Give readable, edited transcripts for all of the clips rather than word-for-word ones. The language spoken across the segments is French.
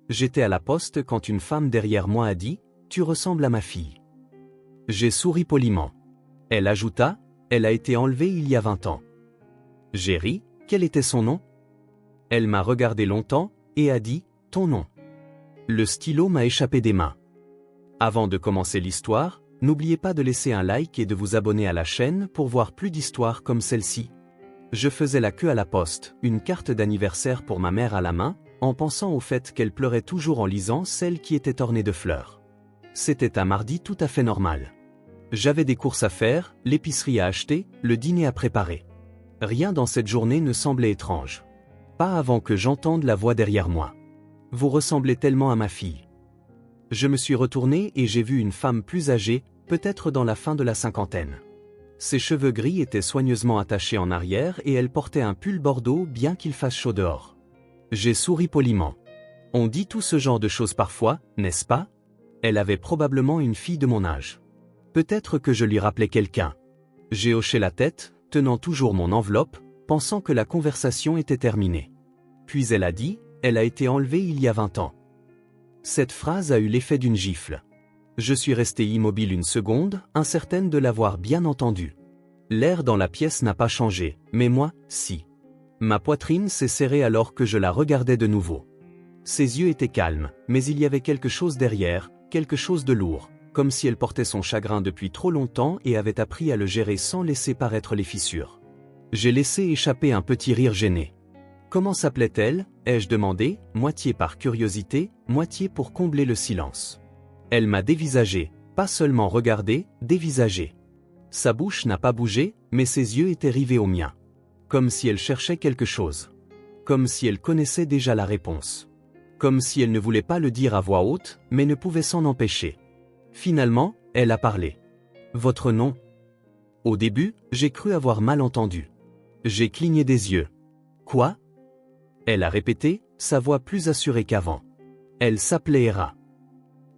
j'étais à la poste quand une femme derrière moi a dit « Tu ressembles à ma fille ». J'ai souri poliment. Elle ajouta « Elle a été enlevée il y a 20 ans ». J'ai ri, quel était son nom? Elle m'a regardé longtemps et a dit « Ton nom ». Le stylo m'a échappé des mains. Avant de commencer l'histoire, n'oubliez pas de laisser un like et de vous abonner à la chaîne pour voir plus d'histoires comme celle-ci. Je faisais la queue à la poste, une carte d'anniversaire pour ma mère à la main, en pensant au fait qu'elle pleurait toujours en lisant celle qui était ornée de fleurs. C'était un mardi tout à fait normal. J'avais des courses à faire, l'épicerie à acheter, le dîner à préparer. Rien dans cette journée ne semblait étrange. Pas avant que j'entende la voix derrière moi. « Vous ressemblez tellement à ma fille. » Je me suis retourné et j'ai vu une femme plus âgée, peut-être dans la fin de la cinquantaine. Ses cheveux gris étaient soigneusement attachés en arrière et elle portait un pull bordeaux bien qu'il fasse chaud dehors. J'ai souri poliment. On dit tout ce genre de choses parfois, n'est-ce pas? Elle avait probablement une fille de mon âge. Peut-être que je lui rappelais quelqu'un. J'ai hoché la tête, tenant toujours mon enveloppe, pensant que la conversation était terminée. Puis elle a dit, elle a été enlevée il y a 20 ans. Cette phrase a eu l'effet d'une gifle. Je suis resté immobile une seconde, incertaine de l'avoir bien entendu. L'air dans la pièce n'a pas changé, mais moi, si. Ma poitrine s'est serrée alors que je la regardais de nouveau. Ses yeux étaient calmes, mais il y avait quelque chose derrière, quelque chose de lourd, comme si elle portait son chagrin depuis trop longtemps et avait appris à le gérer sans laisser paraître les fissures. J'ai laissé échapper un petit rire gêné. Comment s'appelait-elle? Ai-je demandé, moitié par curiosité, moitié pour combler le silence. Elle m'a dévisagé, pas seulement regardé, dévisagé. Sa bouche n'a pas bougé, mais ses yeux étaient rivés aux miens. Comme si elle cherchait quelque chose. Comme si elle connaissait déjà la réponse. Comme si elle ne voulait pas le dire à voix haute, mais ne pouvait s'en empêcher. Finalement, elle a parlé. « Votre nom ?» Au début, j'ai cru avoir mal entendu. J'ai cligné des yeux. « Quoi ?» Elle a répété, sa voix plus assurée qu'avant. Elle s'appelait Hera.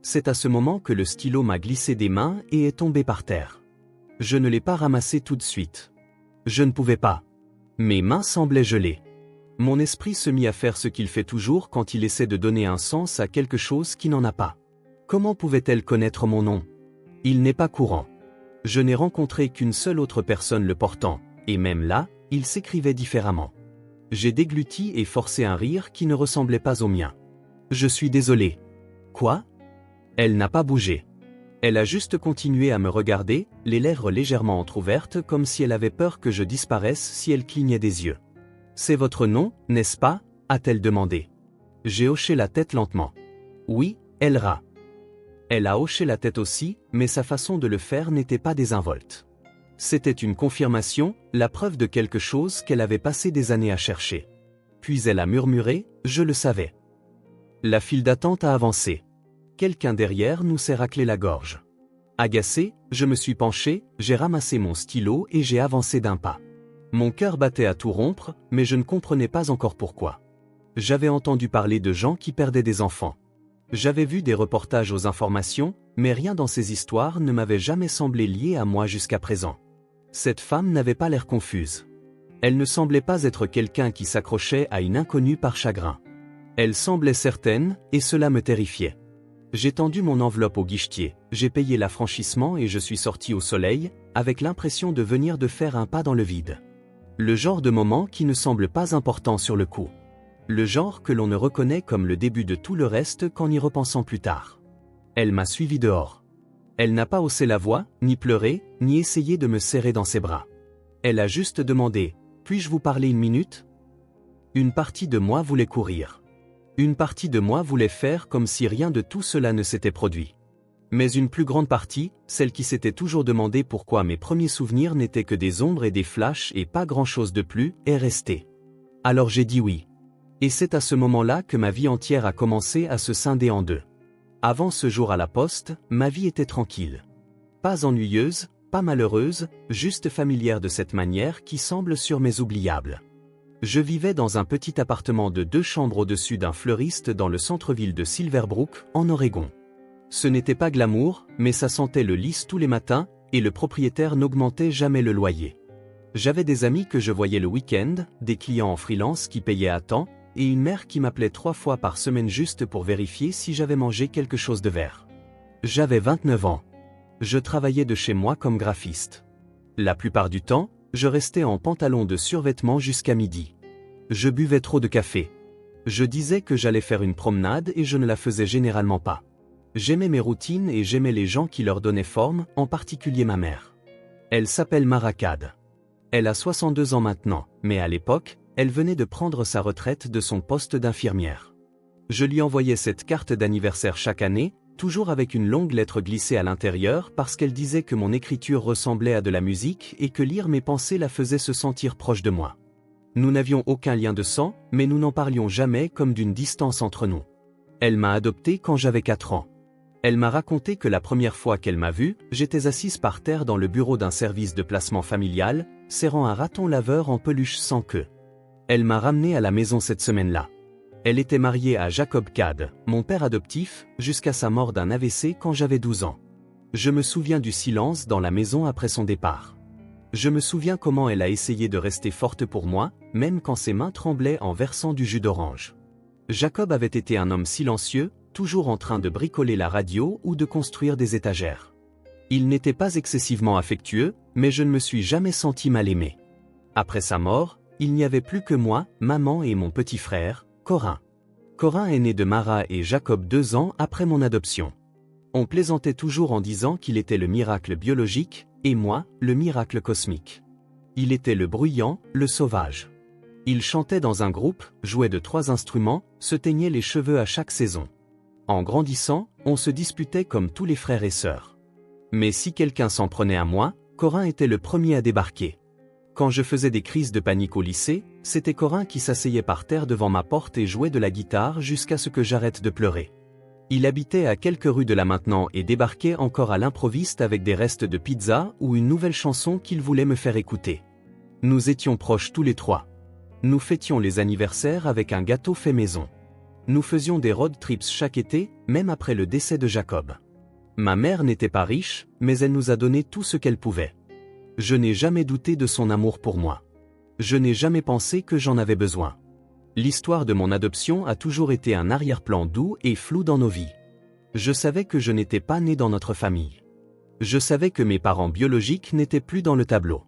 C'est à ce moment que le stylo m'a glissé des mains et est tombé par terre. Je ne l'ai pas ramassé tout de suite. Je ne pouvais pas. Mes mains semblaient gelées. Mon esprit se mit à faire ce qu'il fait toujours quand il essaie de donner un sens à quelque chose qui n'en a pas. Comment pouvait-elle connaître mon nom? Il n'est pas courant. Je n'ai rencontré qu'une seule autre personne le portant, et même là, il s'écrivait différemment. J'ai dégluti et forcé un rire qui ne ressemblait pas au mien. Je suis désolé. Quoi? Elle n'a pas bougé. Elle a juste continué à me regarder, les lèvres légèrement entr'ouvertes comme si elle avait peur que je disparaisse si elle clignait des yeux. C'est votre nom, n'est-ce pas? A-t-elle demandé. J'ai hoché la tête lentement. Oui, Elra. Elle a hoché la tête aussi, mais sa façon de le faire n'était pas désinvolte. C'était une confirmation, la preuve de quelque chose qu'elle avait passé des années à chercher. Puis elle a murmuré, je le savais. La file d'attente a avancé. Quelqu'un derrière nous s'est raclé la gorge. Agacé, je me suis penché, j'ai ramassé mon stylo et j'ai avancé d'un pas. Mon cœur battait à tout rompre, mais je ne comprenais pas encore pourquoi. J'avais entendu parler de gens qui perdaient des enfants. J'avais vu des reportages aux informations, mais rien dans ces histoires ne m'avait jamais semblé lié à moi jusqu'à présent. Cette femme n'avait pas l'air confuse. Elle ne semblait pas être quelqu'un qui s'accrochait à une inconnue par chagrin. Elle semblait certaine, et cela me terrifiait. J'ai tendu mon enveloppe au guichetier, j'ai payé l'affranchissement et je suis sorti au soleil, avec l'impression de venir de faire un pas dans le vide. Le genre de moment qui ne semble pas important sur le coup. Le genre que l'on ne reconnaît comme le début de tout le reste qu'en y repensant plus tard. Elle m'a suivi dehors. Elle n'a pas haussé la voix, ni pleuré, ni essayé de me serrer dans ses bras. Elle a juste demandé « Puis-je vous parler une minute ?» Une partie de moi voulait courir. Une partie de moi voulait faire comme si rien de tout cela ne s'était produit. Mais une plus grande partie, celle qui s'était toujours demandé pourquoi mes premiers souvenirs n'étaient que des ombres et des flashs et pas grand-chose de plus, est restée. Alors j'ai dit oui. Et c'est à ce moment-là que ma vie entière a commencé à se scinder en deux. Avant ce jour à la poste, ma vie était tranquille. Pas ennuyeuse, pas malheureuse, juste familière de cette manière qui semble sûre mais oubliable. Je vivais dans un petit appartement de 2 chambres au-dessus d'un fleuriste dans le centre-ville de Silverbrook, en Oregon. Ce n'était pas glamour, mais ça sentait le lys tous les matins, et le propriétaire n'augmentait jamais le loyer. J'avais des amis que je voyais le week-end, des clients en freelance qui payaient à temps, et une mère qui m'appelait 3 fois par semaine juste pour vérifier si j'avais mangé quelque chose de vert. J'avais 29 ans. Je travaillais de chez moi comme graphiste. La plupart du temps, je restais en pantalon de survêtement jusqu'à midi. Je buvais trop de café. Je disais que j'allais faire une promenade et je ne la faisais généralement pas. J'aimais mes routines et j'aimais les gens qui leur donnaient forme, en particulier ma mère. Elle s'appelle Mara Cad. Elle a 62 ans maintenant, mais à l'époque, elle venait de prendre sa retraite de son poste d'infirmière. Je lui envoyais cette carte d'anniversaire chaque année, toujours avec une longue lettre glissée à l'intérieur parce qu'elle disait que mon écriture ressemblait à de la musique et que lire mes pensées la faisait se sentir proche de moi. Nous n'avions aucun lien de sang, mais nous n'en parlions jamais comme d'une distance entre nous. Elle m'a adopté quand j'avais 4 ans. Elle m'a raconté que la première fois qu'elle m'a vu, j'étais assise par terre dans le bureau d'un service de placement familial, serrant un raton laveur en peluche sans queue. Elle m'a ramené à la maison cette semaine-là. Elle était mariée à Jacob Cad, mon père adoptif, jusqu'à sa mort d'un AVC quand j'avais 12 ans. Je me souviens du silence dans la maison après son départ. Je me souviens comment elle a essayé de rester forte pour moi, même quand ses mains tremblaient en versant du jus d'orange. Jacob avait été un homme silencieux, toujours en train de bricoler la radio ou de construire des étagères. Il n'était pas excessivement affectueux, mais je ne me suis jamais senti mal aimé. Après sa mort, il n'y avait plus que moi, maman et mon petit frère, Corin. Corin est né de Mara et Jacob 2 ans après mon adoption. On plaisantait toujours en disant qu'il était le miracle biologique, et moi, le miracle cosmique. Il était le bruyant, le sauvage. Il chantait dans un groupe, jouait de 3 instruments, se teignait les cheveux à chaque saison. En grandissant, on se disputait comme tous les frères et sœurs. Mais si quelqu'un s'en prenait à moi, Corin était le premier à débarquer. Quand je faisais des crises de panique au lycée, c'était Corin qui s'asseyait par terre devant ma porte et jouait de la guitare jusqu'à ce que j'arrête de pleurer. Il habitait à quelques rues de là maintenant et débarquait encore à l'improviste avec des restes de pizza ou une nouvelle chanson qu'il voulait me faire écouter. Nous étions proches tous les 3. Nous fêtions les anniversaires avec un gâteau fait maison. Nous faisions des road trips chaque été, même après le décès de Jacob. Ma mère n'était pas riche, mais elle nous a donné tout ce qu'elle pouvait. Je n'ai jamais douté de son amour pour moi. Je n'ai jamais pensé que j'en avais besoin. L'histoire de mon adoption a toujours été un arrière-plan doux et flou dans nos vies. Je savais que je n'étais pas né dans notre famille. Je savais que mes parents biologiques n'étaient plus dans le tableau.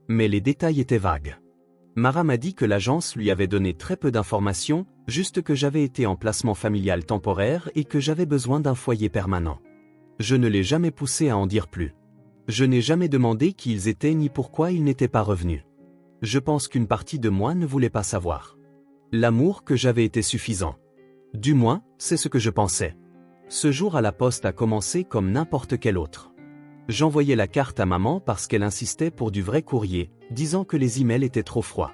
Mais les détails étaient vagues. Mara m'a dit que l'agence lui avait donné très peu d'informations, juste que j'avais été en placement familial temporaire et que j'avais besoin d'un foyer permanent. Je ne l'ai jamais poussé à en dire plus. Je n'ai jamais demandé qui ils étaient ni pourquoi ils n'étaient pas revenus. Je pense qu'une partie de moi ne voulait pas savoir. L'amour que j'avais était suffisant. Du moins, c'est ce que je pensais. Ce jour à la poste a commencé comme n'importe quel autre. J'envoyais la carte à maman parce qu'elle insistait pour du vrai courrier, disant que les emails étaient trop froids.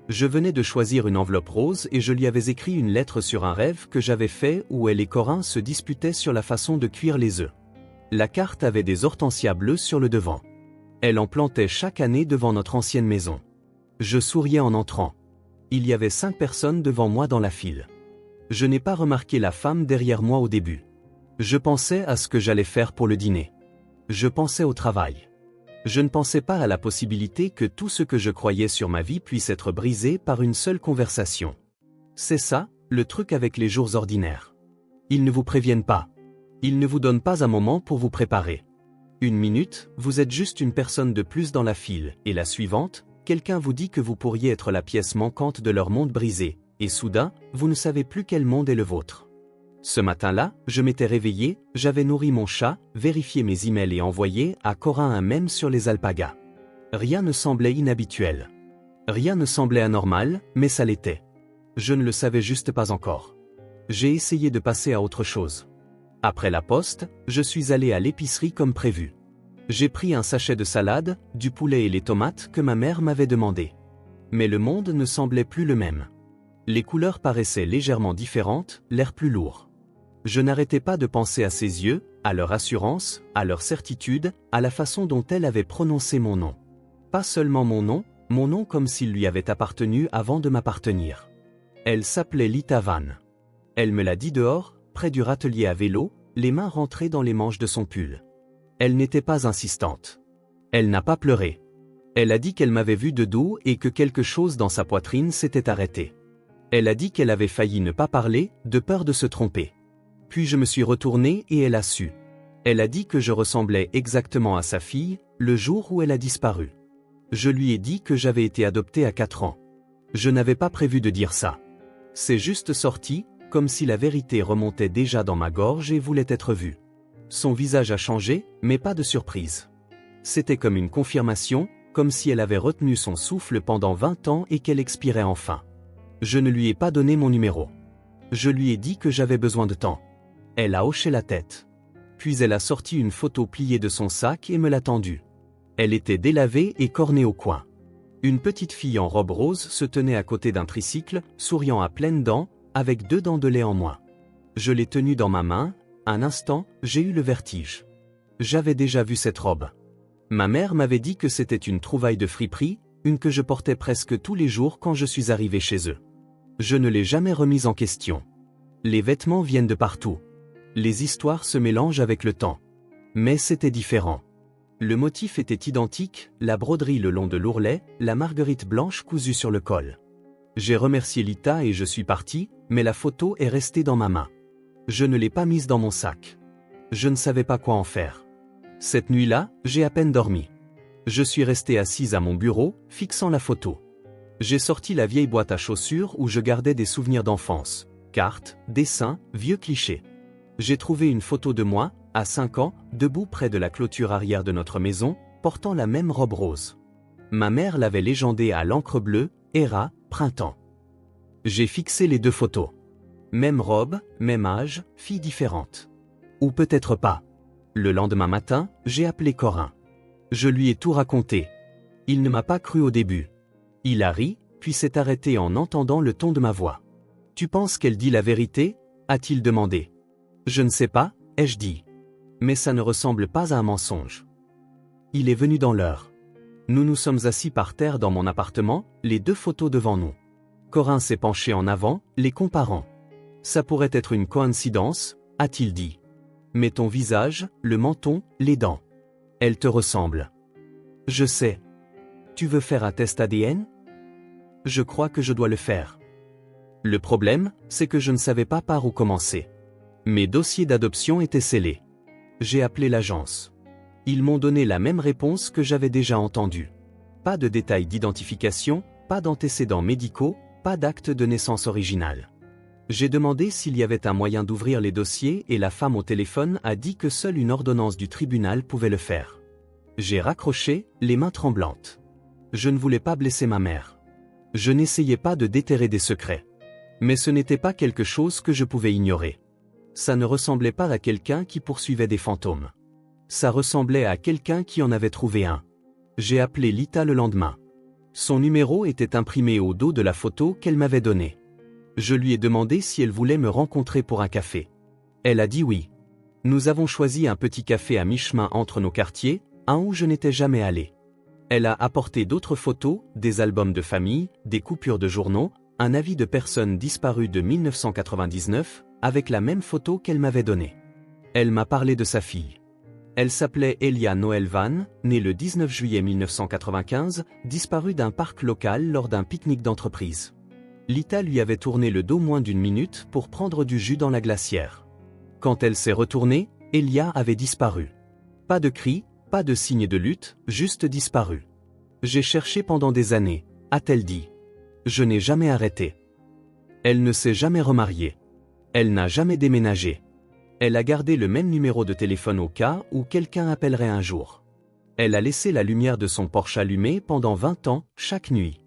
Je venais de choisir une enveloppe rose et je lui avais écrit une lettre sur un rêve que j'avais fait où elle et Corin se disputaient sur la façon de cuire les œufs. La carte avait des hortensias bleues sur le devant. Elle en plantait chaque année devant notre ancienne maison. Je souriais en entrant. Il y avait 5 personnes devant moi dans la file. Je n'ai pas remarqué la femme derrière moi au début. Je pensais à ce que j'allais faire pour le dîner. Je pensais au travail. Je ne pensais pas à la possibilité que tout ce que je croyais sur ma vie puisse être brisé par une seule conversation. C'est ça, le truc avec les jours ordinaires. Ils ne vous préviennent pas. Ils ne vous donnent pas un moment pour vous préparer. Une minute, vous êtes juste une personne de plus dans la file, et la suivante, quelqu'un vous dit que vous pourriez être la pièce manquante de leur monde brisé, et soudain, vous ne savez plus quel monde est le vôtre. Ce matin-là, je m'étais réveillé, j'avais nourri mon chat, vérifié mes emails et envoyé à Corin un mème sur les alpagas. Rien ne semblait inhabituel. Rien ne semblait anormal, mais ça l'était. Je ne le savais juste pas encore. J'ai essayé de passer à autre chose. Après la poste, je suis allé à l'épicerie comme prévu. J'ai pris un sachet de salade, du poulet et les tomates que ma mère m'avait demandé. Mais le monde ne semblait plus le même. Les couleurs paraissaient légèrement différentes, l'air plus lourd. Je n'arrêtais pas de penser à ses yeux, à leur assurance, à leur certitude, à la façon dont elle avait prononcé mon nom. Pas seulement mon nom comme s'il lui avait appartenu avant de m'appartenir. Elle s'appelait Lita Van. Elle me l'a dit dehors, près du râtelier à vélo, les mains rentrées dans les manches de son pull. Elle n'était pas insistante. Elle n'a pas pleuré. Elle a dit qu'elle m'avait vu de dos et que quelque chose dans sa poitrine s'était arrêté. Elle a dit qu'elle avait failli ne pas parler, de peur de se tromper. Puis je me suis retourné et elle a su. Elle a dit que je ressemblais exactement à sa fille, le jour où elle a disparu. Je lui ai dit que j'avais été adopté à 4 ans. Je n'avais pas prévu de dire ça. C'est juste sorti, comme si la vérité remontait déjà dans ma gorge et voulait être vue. Son visage a changé, mais pas de surprise. C'était comme une confirmation, comme si elle avait retenu son souffle pendant 20 ans et qu'elle expirait enfin. Je ne lui ai pas donné mon numéro. Je lui ai dit que j'avais besoin de temps. Elle a hoché la tête. Puis elle a sorti une photo pliée de son sac et me l'a tendue. Elle était délavée et cornée au coin. Une petite fille en robe rose se tenait à côté d'un tricycle, souriant à pleines dents, avec 2 dents de lait en moins. Je l'ai tenue dans ma main, un instant, j'ai eu le vertige. J'avais déjà vu cette robe. Ma mère m'avait dit que c'était une trouvaille de friperie, une que je portais presque tous les jours quand je suis arrivé chez eux. Je ne l'ai jamais remise en question. Les vêtements viennent de partout. Les histoires se mélangent avec le temps. Mais c'était différent. Le motif était identique, la broderie le long de l'ourlet, la marguerite blanche cousue sur le col. J'ai remercié Lita et je suis parti, mais la photo est restée dans ma main. Je ne l'ai pas mise dans mon sac. Je ne savais pas quoi en faire. Cette nuit-là, j'ai à peine dormi. Je suis resté assise à mon bureau, fixant la photo. J'ai sorti la vieille boîte à chaussures où je gardais des souvenirs d'enfance, cartes, dessins, vieux clichés. J'ai trouvé une photo de moi, à 5 ans, debout près de la clôture arrière de notre maison, portant la même robe rose. Ma mère l'avait légendée à l'encre bleue, Hera, printemps. J'ai fixé les 2 photos. Même robe, même âge, fille différente. Ou peut-être pas. Le lendemain matin, j'ai appelé Corin. Je lui ai tout raconté. Il ne m'a pas cru au début. Il a ri, puis s'est arrêté en entendant le ton de ma voix. « Tu penses qu'elle dit la vérité ?» a-t-il demandé. « Je ne sais pas », ai-je dit. Mais ça ne ressemble pas à un mensonge. Il est venu dans l'heure. Nous nous sommes assis par terre dans mon appartement, les 2 photos devant nous. Corin s'est penché en avant, les comparant. « Ça pourrait être une coïncidence », a-t-il dit. « Mais ton visage, le menton, les dents. Elle te ressemble. » « Je sais. Tu veux faire un test ADN ? Je crois que je dois le faire. » Le problème, c'est que je ne savais pas par où commencer. Mes dossiers d'adoption étaient scellés. J'ai appelé l'agence. Ils m'ont donné la même réponse que j'avais déjà entendue. Pas de détails d'identification, pas d'antécédents médicaux, pas d'acte de naissance original. J'ai demandé s'il y avait un moyen d'ouvrir les dossiers et la femme au téléphone a dit que seule une ordonnance du tribunal pouvait le faire. J'ai raccroché, les mains tremblantes. Je ne voulais pas blesser ma mère. Je n'essayais pas de déterrer des secrets. Mais ce n'était pas quelque chose que je pouvais ignorer. Ça ne ressemblait pas à quelqu'un qui poursuivait des fantômes. Ça ressemblait à quelqu'un qui en avait trouvé un. J'ai appelé Lita le lendemain. Son numéro était imprimé au dos de la photo qu'elle m'avait donnée. Je lui ai demandé si elle voulait me rencontrer pour un café. Elle a dit oui. Nous avons choisi un petit café à mi-chemin entre nos quartiers, un où je n'étais jamais allé. Elle a apporté d'autres photos, des albums de famille, des coupures de journaux, un avis de personnes disparues de 1999, avec la même photo qu'elle m'avait donnée. Elle m'a parlé de sa fille. Elle s'appelait Elia Noël Van, née le 19 juillet 1995, disparue d'un parc local lors d'un pique-nique d'entreprise. Lita lui avait tourné le dos moins d'1 minute pour prendre du jus dans la glacière. Quand elle s'est retournée, Elia avait disparu. Pas de cris, pas de signe de lutte, juste disparu. J'ai cherché pendant des années, a-t-elle dit. Je n'ai jamais arrêté. Elle ne s'est jamais remariée. Elle n'a jamais déménagé. Elle a gardé le même numéro de téléphone au cas où quelqu'un appellerait un jour. Elle a laissé la lumière de son Porsche allumée pendant 20 ans, chaque nuit.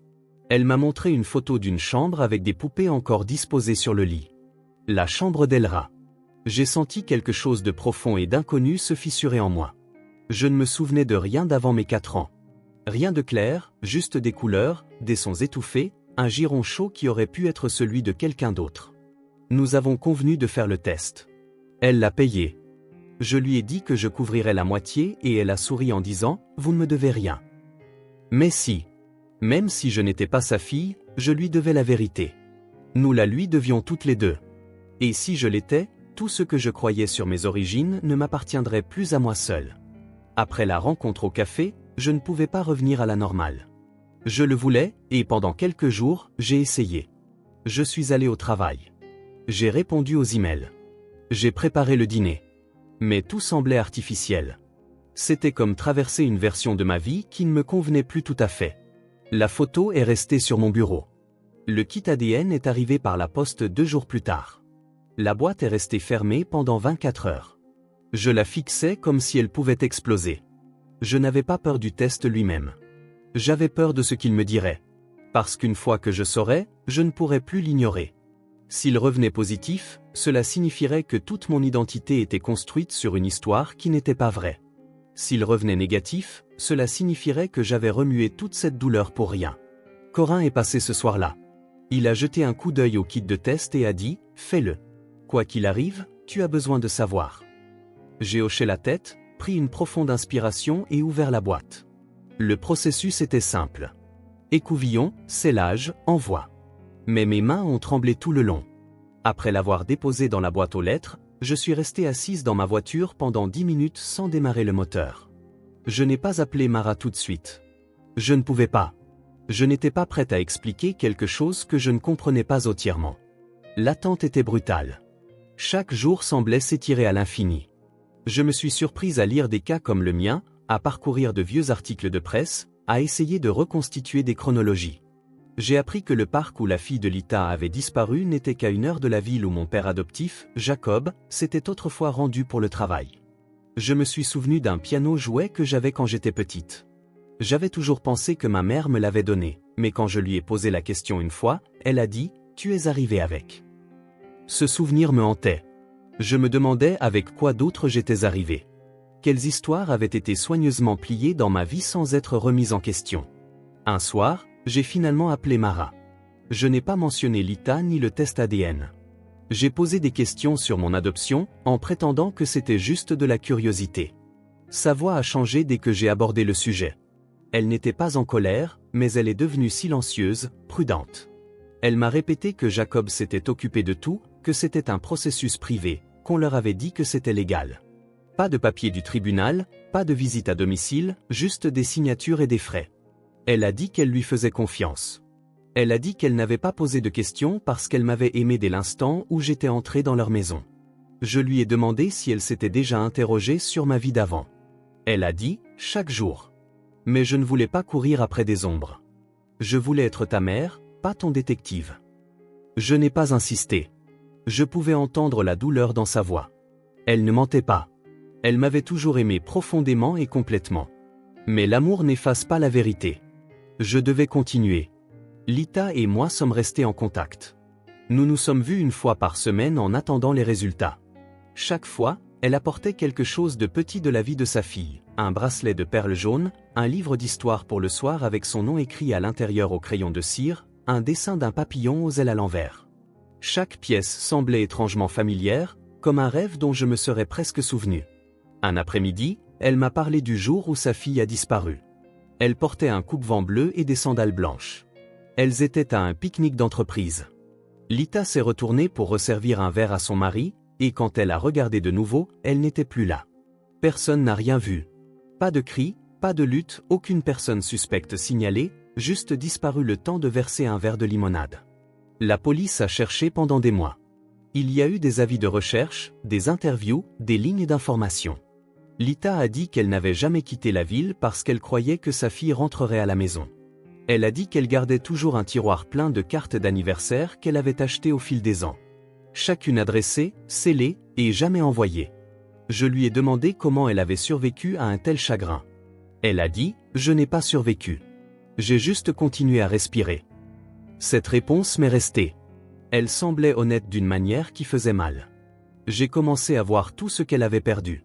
Elle m'a montré une photo d'une chambre avec des poupées encore disposées sur le lit. La chambre d'Elra. J'ai senti quelque chose de profond et d'inconnu se fissurer en moi. Je ne me souvenais de rien d'avant mes 4 ans. Rien de clair, juste des couleurs, des sons étouffés, un giron chaud qui aurait pu être celui de quelqu'un d'autre. Nous avons convenu de faire le test. Elle l'a payé. Je lui ai dit que je couvrirais la moitié et elle a souri en disant « Vous ne me devez rien ». Mais si. Même si je n'étais pas sa fille, je lui devais la vérité. Nous la lui devions toutes les 2. Et si je l'étais, tout ce que je croyais sur mes origines ne m'appartiendrait plus à moi seul. Après la rencontre au café, je ne pouvais pas revenir à la normale. Je le voulais, et pendant quelques jours, j'ai essayé. Je suis allé au travail. J'ai répondu aux emails. J'ai préparé le dîner. Mais tout semblait artificiel. C'était comme traverser une version de ma vie qui ne me convenait plus tout à fait. La photo est restée sur mon bureau. Le kit ADN est arrivé par la poste 2 jours plus tard. La boîte est restée fermée pendant 24 heures. Je la fixais comme si elle pouvait exploser. Je n'avais pas peur du test lui-même. J'avais peur de ce qu'il me dirait. Parce qu'une fois que je saurais, je ne pourrais plus l'ignorer. S'il revenait positif, cela signifierait que toute mon identité était construite sur une histoire qui n'était pas vraie. S'il revenait négatif, cela signifierait que j'avais remué toute cette douleur pour rien. Corin est passé ce soir-là. Il a jeté un coup d'œil au kit de test et a dit « Fais-le. Quoi qu'il arrive, tu as besoin de savoir. » J'ai hoché la tête, pris une profonde inspiration et ouvert la boîte. Le processus était simple. Écouvillon, scellage, envoi. Mais mes mains ont tremblé tout le long. Après l'avoir déposé dans la boîte aux lettres, je suis resté assise dans ma voiture pendant 10 minutes sans démarrer le moteur. Je n'ai pas appelé Mara tout de suite. Je ne pouvais pas. Je n'étais pas prête à expliquer quelque chose que je ne comprenais pas entièrement. L'attente était brutale. Chaque jour semblait s'étirer à l'infini. Je me suis surprise à lire des cas comme le mien, à parcourir de vieux articles de presse, à essayer de reconstituer des chronologies. J'ai appris que le parc où la fille de Lita avait disparu n'était qu'à 1 heure de la ville où mon père adoptif, Jacob, s'était autrefois rendu pour le travail. Je me suis souvenu d'un piano jouet que j'avais quand j'étais petite. J'avais toujours pensé que ma mère me l'avait donné, mais quand je lui ai posé la question une fois, elle a dit « Tu es arrivé avec ». Ce souvenir me hantait. Je me demandais avec quoi d'autre j'étais arrivé. Quelles histoires avaient été soigneusement pliées dans ma vie sans être remises en question. Un soir, j'ai finalement appelé Mara. Je n'ai pas mentionné Lita ni le test ADN. J'ai posé des questions sur mon adoption, en prétendant que c'était juste de la curiosité. Sa voix a changé dès que j'ai abordé le sujet. Elle n'était pas en colère, mais elle est devenue silencieuse, prudente. Elle m'a répété que Jacob s'était occupé de tout, que c'était un processus privé, qu'on leur avait dit que c'était légal. Pas de papier du tribunal, pas de visite à domicile, juste des signatures et des frais. Elle a dit qu'elle lui faisait confiance. Elle a dit qu'elle n'avait pas posé de questions parce qu'elle m'avait aimé dès l'instant où j'étais entré dans leur maison. Je lui ai demandé si elle s'était déjà interrogée sur ma vie d'avant. Elle a dit « chaque jour ». Mais je ne voulais pas courir après des ombres. Je voulais être ta mère, pas ton détective. Je n'ai pas insisté. Je pouvais entendre la douleur dans sa voix. Elle ne mentait pas. Elle m'avait toujours aimé profondément et complètement. Mais l'amour n'efface pas la vérité. Je devais continuer. Lita et moi sommes restés en contact. Nous nous sommes vus 1 fois par semaine en attendant les résultats. Chaque fois, elle apportait quelque chose de petit de la vie de sa fille, un bracelet de perles jaunes, un livre d'histoire pour le soir avec son nom écrit à l'intérieur au crayon de cire, un dessin d'un papillon aux ailes à l'envers. Chaque pièce semblait étrangement familière, comme un rêve dont je me serais presque souvenu. Un après-midi, elle m'a parlé du jour où sa fille a disparu. Elle portait un coupe-vent bleu et des sandales blanches. Elles étaient à un pique-nique d'entreprise. Lita s'est retournée pour resservir un verre à son mari, et quand elle a regardé de nouveau, elle n'était plus là. Personne n'a rien vu. Pas de cris, pas de lutte, aucune personne suspecte signalée, juste disparu le temps de verser un verre de limonade. La police a cherché pendant des mois. Il y a eu des avis de recherche, des interviews, des lignes d'information. Lita a dit qu'elle n'avait jamais quitté la ville parce qu'elle croyait que sa fille rentrerait à la maison. Elle a dit qu'elle gardait toujours un tiroir plein de cartes d'anniversaire qu'elle avait achetées au fil des ans. Chacune adressée, scellée, et jamais envoyée. Je lui ai demandé comment elle avait survécu à un tel chagrin. Elle a dit « Je n'ai pas survécu. J'ai juste continué à respirer ». Cette réponse m'est restée. Elle semblait honnête d'une manière qui faisait mal. J'ai commencé à voir tout ce qu'elle avait perdu.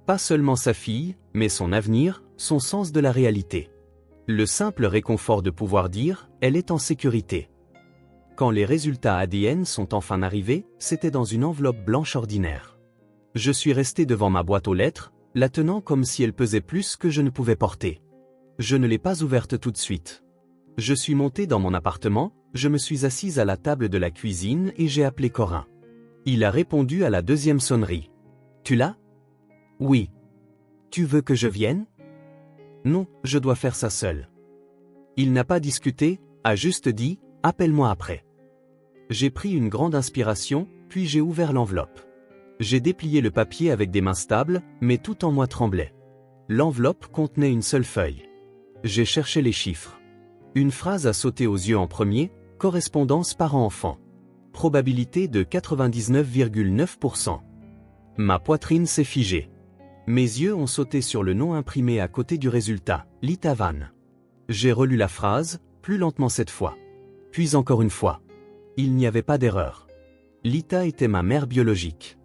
Pas seulement sa fille, mais son avenir, son sens de la réalité. Le simple réconfort de pouvoir dire « Elle est en sécurité ». Quand les résultats ADN sont enfin arrivés, c'était dans une enveloppe blanche ordinaire. Je suis resté devant ma boîte aux lettres, la tenant comme si elle pesait plus que je ne pouvais porter. Je ne l'ai pas ouverte tout de suite. Je suis monté dans mon appartement, je me suis assise à la table de la cuisine et j'ai appelé Corin. Il a répondu à la 2e sonnerie. « Tu l'as ? » ?»« Oui. »« Tu veux que je vienne ? » ?»« Non, je dois faire ça seul. » Il n'a pas discuté, a juste dit « Appelle-moi après. » J'ai pris une grande inspiration, puis j'ai ouvert l'enveloppe. J'ai déplié le papier avec des mains stables, mais tout en moi tremblait. L'enveloppe contenait une seule feuille. J'ai cherché les chiffres. Une phrase a sauté aux yeux en premier, correspondance parent-enfant. Probabilité de 99,9%. Ma poitrine s'est figée. Mes yeux ont sauté sur le nom imprimé à côté du résultat, Lita Van. J'ai relu la phrase, plus lentement cette fois. Puis encore une fois. Il n'y avait pas d'erreur. Lita était ma mère biologique.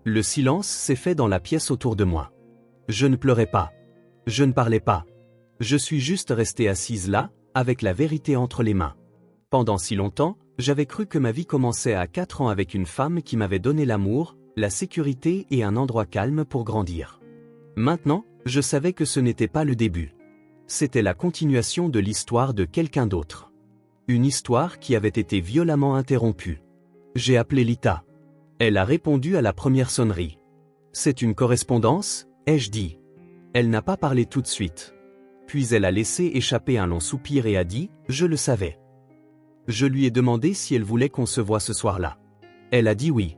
Le silence s'est fait dans la pièce autour de moi. Je ne pleurais pas. Je ne parlais pas. Je suis juste restée assise là, avec la vérité entre les mains. Pendant si longtemps, j'avais cru que ma vie commençait à 4 ans avec une femme qui m'avait donné l'amour, la sécurité et un endroit calme pour grandir. Maintenant, je savais que ce n'était pas le début. C'était la continuation de l'histoire de quelqu'un d'autre. Une histoire qui avait été violemment interrompue. J'ai appelé Lita. Elle a répondu à la première sonnerie. C'est une correspondance, ai-je dit. Elle n'a pas parlé tout de suite. Puis elle a laissé échapper un long soupir et a dit, je le savais. Je lui ai demandé si elle voulait qu'on se voie ce soir-là. Elle a dit oui.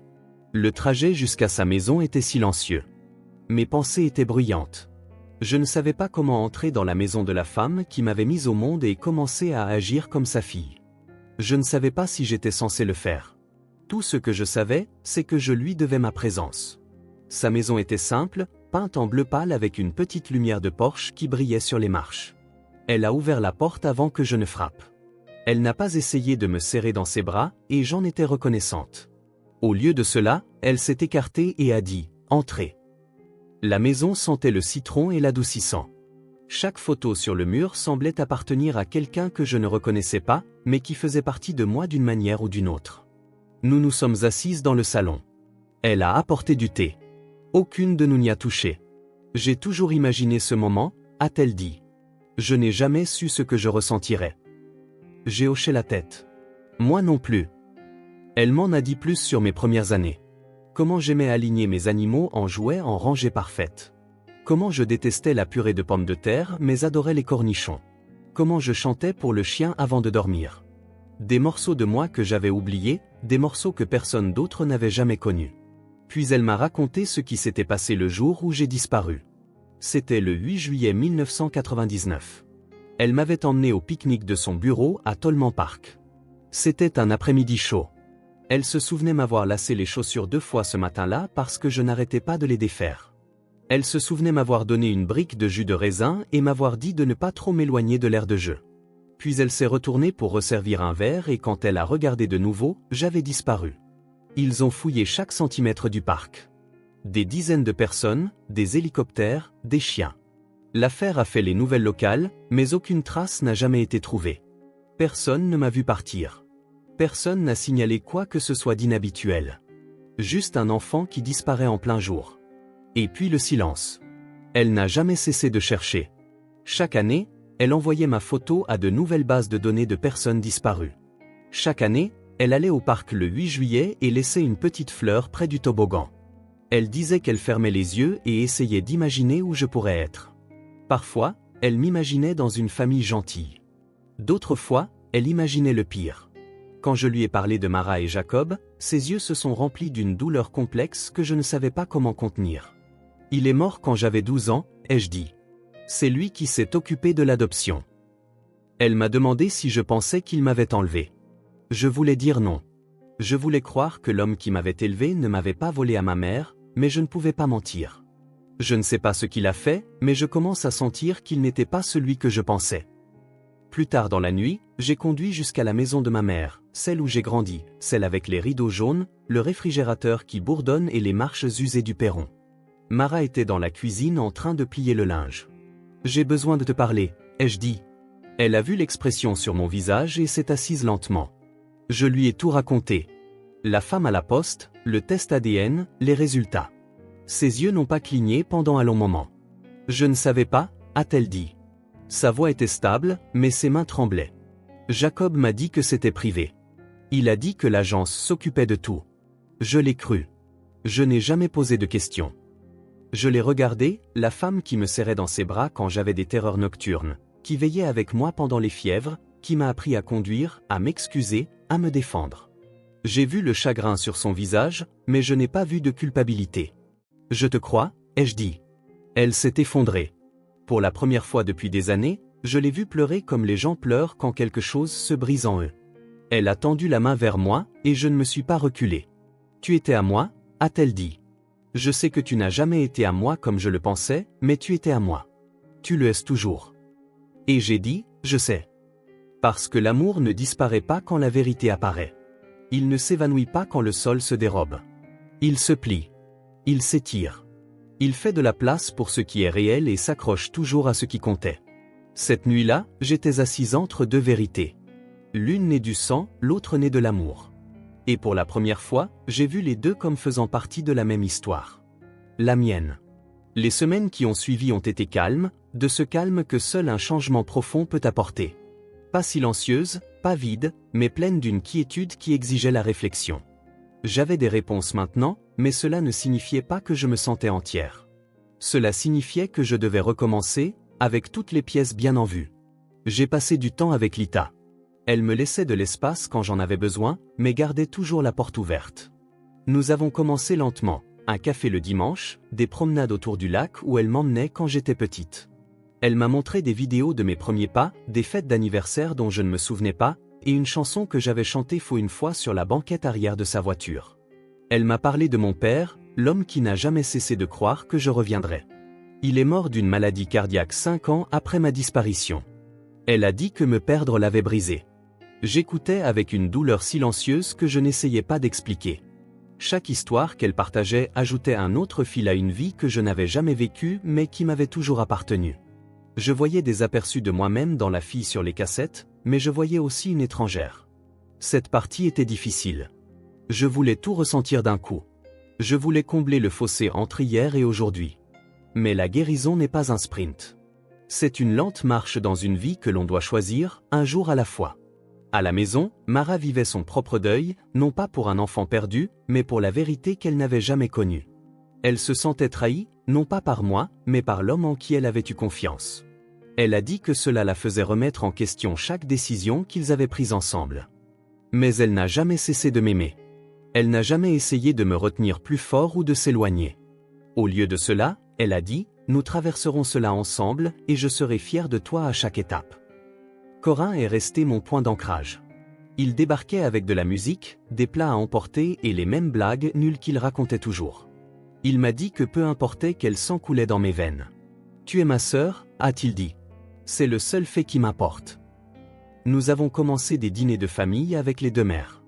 Le trajet jusqu'à sa maison était silencieux. Mes pensées étaient bruyantes. Je ne savais pas comment entrer dans la maison de la femme qui m'avait mise au monde et commencer à agir comme sa fille. Je ne savais pas si j'étais censé le faire. Tout ce que je savais, c'est que je lui devais ma présence. Sa maison était simple, peinte en bleu pâle avec une petite lumière de Porsche qui brillait sur les marches. Elle a ouvert la porte avant que je ne frappe. Elle n'a pas essayé de me serrer dans ses bras, et j'en étais reconnaissante. Au lieu de cela, elle s'est écartée et a dit « Entrez ». La maison sentait le citron et l'adoucissant. Chaque photo sur le mur semblait appartenir à quelqu'un que je ne reconnaissais pas, mais qui faisait partie de moi d'une manière ou d'une autre. Nous nous sommes assises dans le salon. Elle a apporté du thé. Aucune de nous n'y a touché. J'ai toujours imaginé ce moment, a-t-elle dit. Je n'ai jamais su ce que je ressentirais. J'ai hoché la tête. Moi non plus. Elle m'en a dit plus sur mes premières années. Comment j'aimais aligner mes animaux en jouets en rangées parfaites. Comment je détestais la purée de pommes de terre mais adorais les cornichons. Comment je chantais pour le chien avant de dormir. Des morceaux de moi que j'avais oubliés, des morceaux que personne d'autre n'avait jamais connus. Puis elle m'a raconté ce qui s'était passé le jour où j'ai disparu. C'était le 8 juillet 1999. Elle m'avait emmené au pique-nique de son bureau à Tolman Park. C'était un après-midi chaud. Elle se souvenait m'avoir lassé les chaussures 2 fois ce matin-là parce que je n'arrêtais pas de les défaire. Elle se souvenait m'avoir donné une brique de jus de raisin et m'avoir dit de ne pas trop m'éloigner de l'aire de jeu. Puis elle s'est retournée pour resservir un verre et quand elle a regardé de nouveau, j'avais disparu. Ils ont fouillé chaque centimètre du parc. Des dizaines de personnes, des hélicoptères, des chiens. L'affaire a fait les nouvelles locales, mais aucune trace n'a jamais été trouvée. Personne ne m'a vu partir. Personne n'a signalé quoi que ce soit d'inhabituel. Juste un enfant qui disparaît en plein jour. Et puis le silence. Elle n'a jamais cessé de chercher. Chaque année, elle envoyait ma photo à de nouvelles bases de données de personnes disparues. Chaque année, elle allait au parc le 8 juillet et laissait une petite fleur près du toboggan. Elle disait qu'elle fermait les yeux et essayait d'imaginer où je pourrais être. Parfois, elle m'imaginait dans une famille gentille. D'autres fois, elle imaginait le pire. Quand je lui ai parlé de Mara et Jacob, ses yeux se sont remplis d'une douleur complexe que je ne savais pas comment contenir. Il est mort quand j'avais 12 ans, ai-je dit. C'est lui qui s'est occupé de l'adoption. Elle m'a demandé si je pensais qu'il m'avait enlevé. Je voulais dire non. Je voulais croire que l'homme qui m'avait élevé ne m'avait pas volé à ma mère, mais je ne pouvais pas mentir. Je ne sais pas ce qu'il a fait, mais je commence à sentir qu'il n'était pas celui que je pensais. Plus tard dans la nuit, j'ai conduit jusqu'à la maison de ma mère, celle où j'ai grandi, celle avec les rideaux jaunes, le réfrigérateur qui bourdonne et les marches usées du perron. Mara était dans la cuisine en train de plier le linge. « J'ai besoin de te parler », ai-je dit. Elle a vu l'expression sur mon visage et s'est assise lentement. Je lui ai tout raconté. La femme à la poste, le test ADN, les résultats. Ses yeux n'ont pas cligné pendant un long moment. « Je ne savais pas », a-t-elle dit. Sa voix était stable, mais ses mains tremblaient. Jacob m'a dit que c'était privé. Il a dit que l'agence s'occupait de tout. Je l'ai cru. Je n'ai jamais posé de questions. Je l'ai regardée, la femme qui me serrait dans ses bras quand j'avais des terreurs nocturnes, qui veillait avec moi pendant les fièvres, qui m'a appris à conduire, à m'excuser, à me défendre. J'ai vu le chagrin sur son visage, mais je n'ai pas vu de culpabilité. Je te crois, ai-je dit. Elle s'est effondrée. Pour la première fois depuis des années, je l'ai vue pleurer comme les gens pleurent quand quelque chose se brise en eux. Elle a tendu la main vers moi, et je ne me suis pas reculé. Tu étais à moi, a-t-elle dit. Je sais que tu n'as jamais été à moi comme je le pensais, mais tu étais à moi. Tu le es toujours. Et j'ai dit, je sais. Parce que l'amour ne disparaît pas quand la vérité apparaît. Il ne s'évanouit pas quand le sol se dérobe. Il se plie. Il s'étire. Il fait de la place pour ce qui est réel et s'accroche toujours à ce qui comptait. Cette nuit-là, j'étais assise entre deux vérités. L'une née du sang, l'autre née de l'amour. Et pour la première fois, j'ai vu les deux comme faisant partie de la même histoire. La mienne. Les semaines qui ont suivi ont été calmes, de ce calme que seul un changement profond peut apporter. Pas silencieuse, pas vide, mais pleine d'une quiétude qui exigeait la réflexion. J'avais des réponses maintenant, mais cela ne signifiait pas que je me sentais entière. Cela signifiait que je devais recommencer, avec toutes les pièces bien en vue. J'ai passé du temps avec Lita. Elle me laissait de l'espace quand j'en avais besoin, mais gardait toujours la porte ouverte. Nous avons commencé lentement, un café le dimanche, des promenades autour du lac où elle m'emmenait quand j'étais petite. Elle m'a montré des vidéos de mes premiers pas, des fêtes d'anniversaire dont je ne me souvenais pas, et une chanson que j'avais chantée une fois sur la banquette arrière de sa voiture. Elle m'a parlé de mon père, l'homme qui n'a jamais cessé de croire que je reviendrais. Il est mort d'une maladie cardiaque 5 ans après ma disparition. Elle a dit que me perdre l'avait brisé. J'écoutais avec une douleur silencieuse que je n'essayais pas d'expliquer. Chaque histoire qu'elle partageait ajoutait un autre fil à une vie que je n'avais jamais vécue mais qui m'avait toujours appartenu. Je voyais des aperçus de moi-même dans la fille sur les cassettes, mais je voyais aussi une étrangère. Cette partie était difficile. Je voulais tout ressentir d'un coup. Je voulais combler le fossé entre hier et aujourd'hui. Mais la guérison n'est pas un sprint. C'est une lente marche dans une vie que l'on doit choisir, un jour à la fois. À la maison, Mara vivait son propre deuil, non pas pour un enfant perdu, mais pour la vérité qu'elle n'avait jamais connue. Elle se sentait trahie, non pas par moi, mais par l'homme en qui elle avait eu confiance. Elle a dit que cela la faisait remettre en question chaque décision qu'ils avaient prise ensemble. Mais elle n'a jamais cessé de m'aimer. Elle n'a jamais essayé de me retenir plus fort ou de s'éloigner. Au lieu de cela, elle a dit, nous traverserons cela ensemble et je serai fière de toi à chaque étape. Corin est resté mon point d'ancrage. Il débarquait avec de la musique, des plats à emporter et les mêmes blagues nulles qu'il racontait toujours. Il m'a dit que peu importait quel sang coulait dans mes veines. Tu es ma sœur, a-t-il dit. C'est le seul fait qui m'importe. Nous avons commencé des dîners de famille avec les deux mères.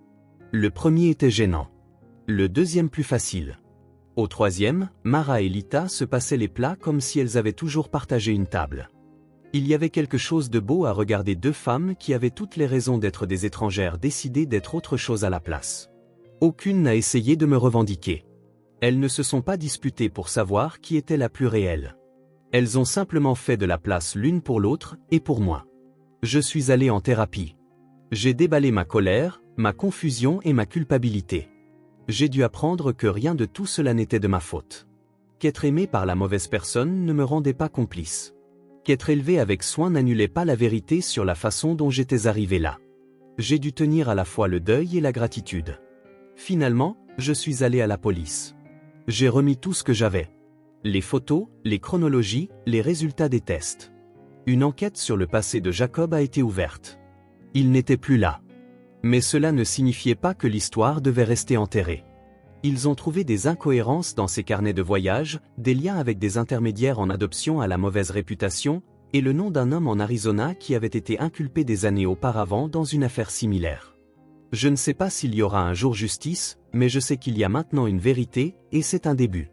Le premier était gênant. Le deuxième plus facile. Au troisième, Mara et Lita se passaient les plats comme si elles avaient toujours partagé une table. Il y avait quelque chose de beau à regarder deux femmes qui avaient toutes les raisons d'être des étrangères décidées d'être autre chose à la place. Aucune n'a essayé de me revendiquer. Elles ne se sont pas disputées pour savoir qui était la plus réelle. Elles ont simplement fait de la place l'une pour l'autre et pour moi. Je suis allé en thérapie. J'ai déballé ma colère, ma confusion et ma culpabilité. J'ai dû apprendre que rien de tout cela n'était de ma faute. Qu'être aimé par la mauvaise personne ne me rendait pas complice. Qu'être élevé avec soin n'annulait pas la vérité sur la façon dont j'étais arrivé là. J'ai dû tenir à la fois le deuil et la gratitude. Finalement, je suis allé à la police. J'ai remis tout ce que j'avais. Les photos, les chronologies, les résultats des tests. Une enquête sur le passé de Jacob a été ouverte. Il n'était plus là. Mais cela ne signifiait pas que l'histoire devait rester enterrée. Ils ont trouvé des incohérences dans ses carnets de voyage, des liens avec des intermédiaires en adoption à la mauvaise réputation, et le nom d'un homme en Arizona qui avait été inculpé des années auparavant dans une affaire similaire. Je ne sais pas s'il y aura un jour justice, mais je sais qu'il y a maintenant une vérité, et c'est un début.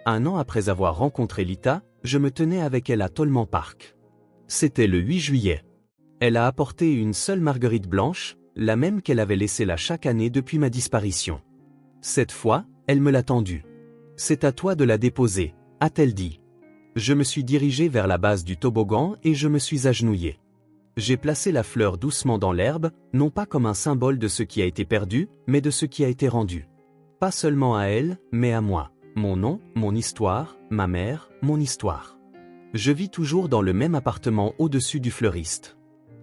1 an après avoir rencontré Lita, je me tenais avec elle à Tolman Park. C'était le 8 juillet. Elle a apporté une seule marguerite blanche, la même qu'elle avait laissée là chaque année depuis ma disparition. Cette fois, elle me l'a tendue. C'est à toi de la déposer, a-t-elle dit. Je me suis dirigé vers la base du toboggan et je me suis agenouillé. J'ai placé la fleur doucement dans l'herbe, non pas comme un symbole de ce qui a été perdu, mais de ce qui a été rendu. Pas seulement à elle, mais à moi. Mon nom, mon histoire, ma mère, mon histoire. Je vis toujours dans le même appartement au-dessus du fleuriste.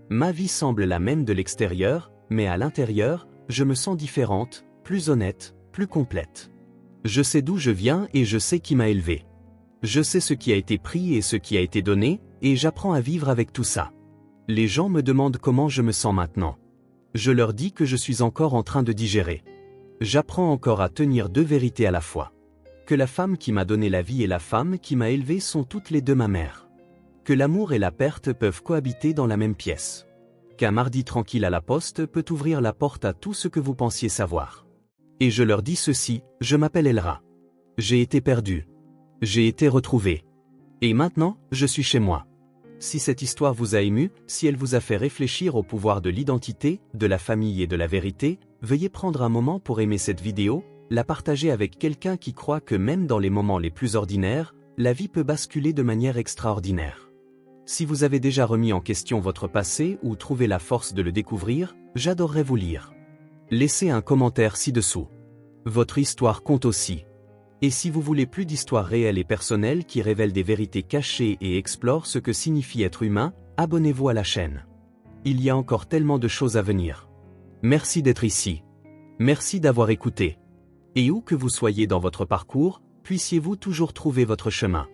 Ma vie semble la même de l'extérieur, mais à l'intérieur, je me sens différente, plus honnête, plus complète. Je sais d'où je viens et je sais qui m'a élevé. Je sais ce qui a été pris et ce qui a été donné, et j'apprends à vivre avec tout ça. Les gens me demandent comment je me sens maintenant. Je leur dis que je suis encore en train de digérer. J'apprends encore à tenir deux vérités à la fois. Que la femme qui m'a donné la vie et la femme qui m'a élevé sont toutes les deux ma mère. Que l'amour et la perte peuvent cohabiter dans la même pièce. Qu'un mardi tranquille à la poste peut ouvrir la porte à tout ce que vous pensiez savoir. Et je leur dis ceci, je m'appelle Elra. J'ai été perdu. J'ai été retrouvé. Et maintenant, je suis chez moi. Si cette histoire vous a ému, si elle vous a fait réfléchir au pouvoir de l'identité, de la famille et de la vérité, veuillez prendre un moment pour aimer cette vidéo, la partager avec quelqu'un qui croit que même dans les moments les plus ordinaires, la vie peut basculer de manière extraordinaire. Si vous avez déjà remis en question votre passé ou trouvé la force de le découvrir, j'adorerais vous lire. Laissez un commentaire ci-dessous. Votre histoire compte aussi. Et si vous voulez plus d'histoires réelles et personnelles qui révèlent des vérités cachées et explorent ce que signifie être humain, abonnez-vous à la chaîne. Il y a encore tellement de choses à venir. Merci d'être ici. Merci d'avoir écouté. Et où que vous soyez dans votre parcours, puissiez-vous toujours trouver votre chemin.